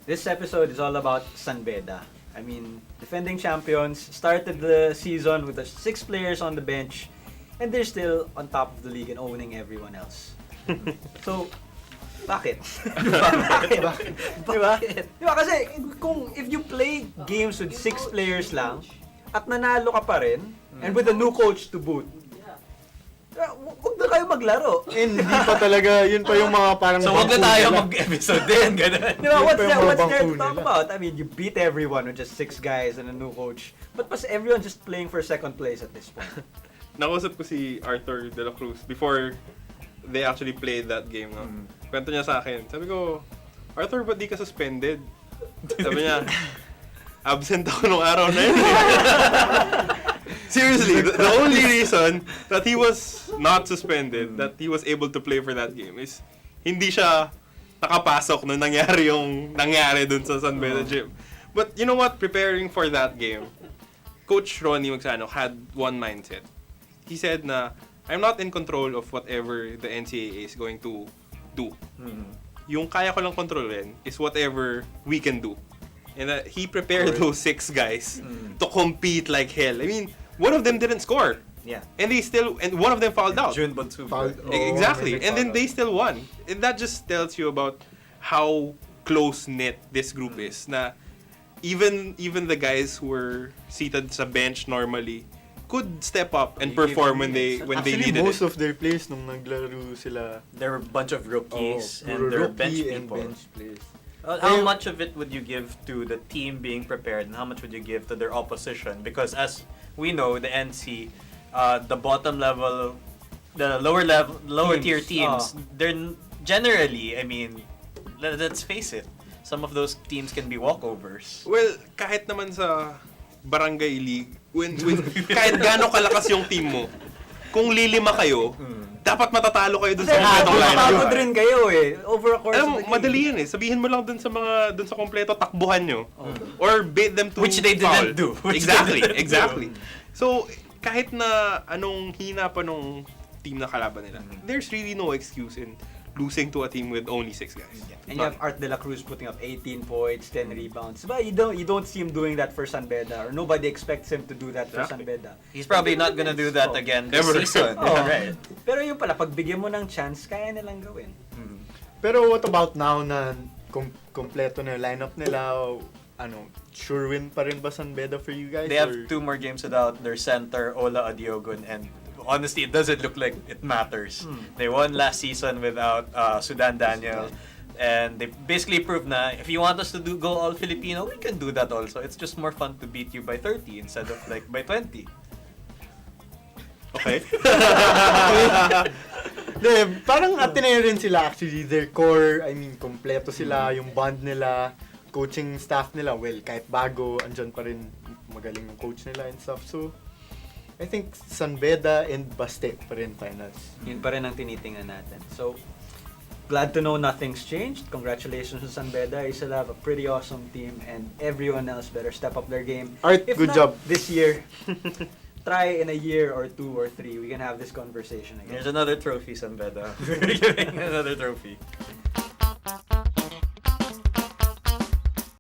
This episode is all about Beda. I mean, defending champions, started the season with the 6 players on the bench, and they're still on top of the league and owning everyone else. So, bakit? Bakit? Diba? Diba? Kasi if you play games with 6 players lang, at nanalo ka pa rin, and with a new coach to boot, huwag na kayo maglaro. Hindi pa talaga, yun pa yung mga parang so huwag na tayo mag-episode din, gano'n. Diba, what's there to talk about? I mean, you beat everyone with just 6 guys and a new coach. But was everyone just playing for second place at this point? Nakausap ko si Arthur De La Cruz before they actually played that game. No? Kwento niya sa akin. Sabi ko, Arthur, ba't di ka suspended? Sabi niya, absent ako nung araw na yun. Seriously, the only reason that he was not suspended, that he was able to play for that game is hindi siya nakapasok nung nangyari dun sa San Beda gym. But you know what? Preparing for that game, Coach Ronnie Magsano had one mindset. He said na, I'm not in control of whatever the NCAA is going to do. Yung kaya ko lang kontrolin is whatever we can do. And he prepared those 6 guys to compete like hell. I mean, one of them didn't score. Yeah. And one of them fouled out. June Bonsu. Exactly. And then they still won. And that just tells you about how close-knit this group is. Na even the guys who were seated sa bench normally could step up and perform when they needed it. Most of their players nung naglaro sila, There were a bunch of rookies and puro they're bench rookie and people. bench players. How much of it would you give to the team being prepared, and how much would you give to their opposition? Because as we know, the NC, the bottom level, the lower tier teams, they're generally, I mean, let's face it, some of those teams can be walkovers. Well, kahit naman sa barangay league, when kahit gaano kalakas yung team mo, kung lilima kayo, dapat matatalo kayo dun sa kompletong lineup. Napapagod rin kayo eh. Over a course Alam mo, of the game. madali yun eh. Sabihin mo lang dun sa kompleto, takbuhan nyo. Or bait them to Which they foul. didn't do. Exactly. So, kahit na anong hina pa nung team na kalaban nila, there's really no excuse in losing to a team with only 6 guys. And you have Art De La Cruz putting up 18 points, 10 rebounds. But you don't see him doing that for Beda, or nobody expects him to do that for Beda. He's probably not gonna do that again this Ever. season. Right. Pero yun pala, pag bigyan mo ng chance, kaya nilang gawin. Pero what about now na kompleto na yung lineup nila? Sure win pa rin ba Beda for you guys? They have 2 more games without their center, Ola Adiogun, and honestly, it doesn't look like it matters. They won last season without Sudan Daniel, and they basically proved na if you want us to go all Filipino, we can do that also. It's just more fun to beat you by 30 instead of like by 20. Okay? Parang atinay rin sila actually. Their core, I mean, kompleto sila, yung bond nila, coaching staff nila, well, kahit bago, andyan pa rin magaling yung coach nila and stuff. So, I think Beda and Baste pa rin finals. Yun pa rin ang tinitingnan natin. So, glad to know nothing's changed. Congratulations to Beda. You still have a pretty awesome team, and everyone else better step up their game. Art, If good not job. this year, try in a year or 2 or 3, we can have this conversation again. There's another trophy, San Beda. We're giving another trophy.